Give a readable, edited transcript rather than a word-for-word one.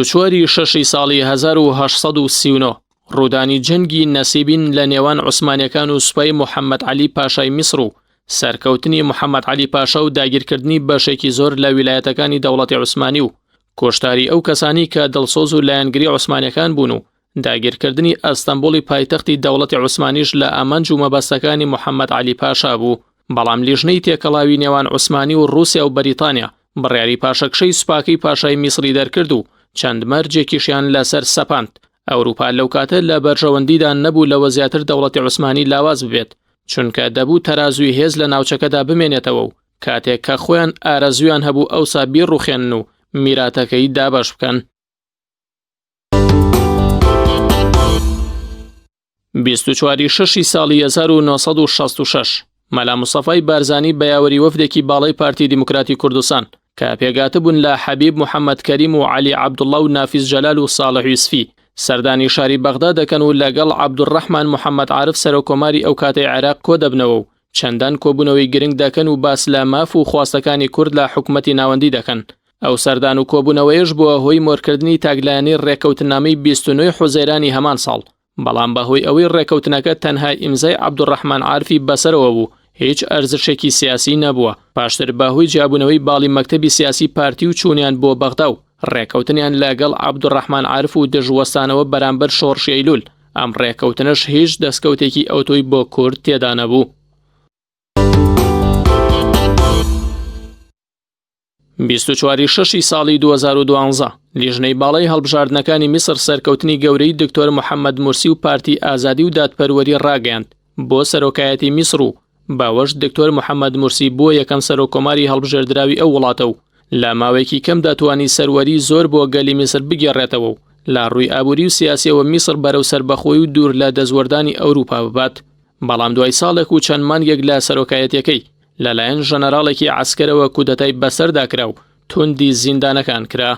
چواری شەشی ساڵی 1939 ڕوودانی جەنگی نەسیبین لە نێوان عوسمانیەکان و سوپای محەممەد عەلی پاشای میسر و سەرکەوتنی محەممەد عەلی پاشا و داگیرکردنی بەشێکی زۆر لە ویلایەتەکانی دەوڵەتی عوسمانی و کۆشتاری ئەو کەسانی کە دڵسۆز و لایەنگری عوسمانیەکان بوون و داگیرکردنی ئەستەمبوڵی پایتەختی دەوڵەتی عوسمانیش لە ئامانج و مەبەستەکانی محەممەد عەلی پاشا بوو. بەڵام لیژنەی تێکەڵاوی نێوان عوسمانی و رووسیا و بەریتانیا بڕیاری پاشەکشەی سوپاکەی پاشای میسری دەرکرد و چەند مەرجێکیشیان لەسەر سەپاند. ئەوروپا لەو کاتە لە بەرژەوەندیدا نەبوو لەوە زیاتر دەوڵەتی عوسمانی لاواز ببێت، چونکە دەبوو تەرازوی هێز لە ناوچەکەدا بمێنێتەوە و کاتێک کە خۆیان ئارەزویان هەبوو ئەوسا بیڕوخێنن و میراتەکەی دابەش بکەن. 24 شەشی ساڵی 1966 مەلا موسەفای بارزانی بە یاوەری وەفدێکی باڵای پارتی دیموکراتی کوردستان کە پێگاتە بوون لە حەبیب محەممەد کەریم و عەلی عەبدوڵڵا و نافیس جەلال و ساڵح یوسفی سەردانی شاری بەغدا دەکەن و لەگەڵ عەبدوڕەحمان محەممەد عارف سەرۆکۆماری ئەو کاتەی عێراق کۆ دەبنەوە و چەندان کۆبوونەوەی گرنگ دەکەن و باس لە ماف و خواستەکانی کورد لە حکومەتی ناوەندی دەکەن. ئەو سەردان و کۆبوونەوەیش بووە هۆی مۆرکردنی تاگلایانی ڕێکەوتنامەی 29 حوزەیرانی هەمان ساڵ، بەڵام بەهۆی ئەوەی ڕێکەوتنەکە تەنها ئیمزای عەبدوڕەحمان عارفی بەسەرەوە بوو، هیچ ئەرزشێکی سیاسی نەبووە. پاشتر بەهۆی جیابوونەوەی باڵی مەکتەبی سیاسی پارتی و چوونیان بۆ بەغدا و ڕێکەوتنیان لەگەڵ عەبدوڕەحمان عارف و دژوەستانەوە بەرامبەر شۆڕشی ئەیلول، ئەم ڕێکەوتنەش هیچ دەستکەوتێکی ئەوتۆی بۆ کورد تێدا نەبوو. 24 شەشی ساڵی 2012 لیژنەی باڵای هەڵبژاردنەکانی میسر سەرکەوتنی گەورەی دکتۆر محەممەد مورسی و پارتی ئازادی و دادپەروەری ڕاگەیاند بۆ سەرۆکایەتی میسر و باوەش دکتۆر محەممەد مورسی بووە یەکەم سەرۆکۆماری هەڵبژێردراوی ئەو وڵاتە و لە ماوەیەکی کەم دەتوانی سەروەری زۆر بۆ گەلی میسر بگێڕێتەوە و لە ڕووی ئابووری و سیاسیەوە میسر بەرەو سەربەخۆی و دوور لە دەزوەردانی ئەوروپا ببات. بەڵام دوای ساڵێک و چەند مانگێک لە سەرۆکایەتەکەی لەلایەن ژەنەراڵێکی عەسکەرەوە کودەتای بەسەردا کرا و توندی زیندانەکان کرا.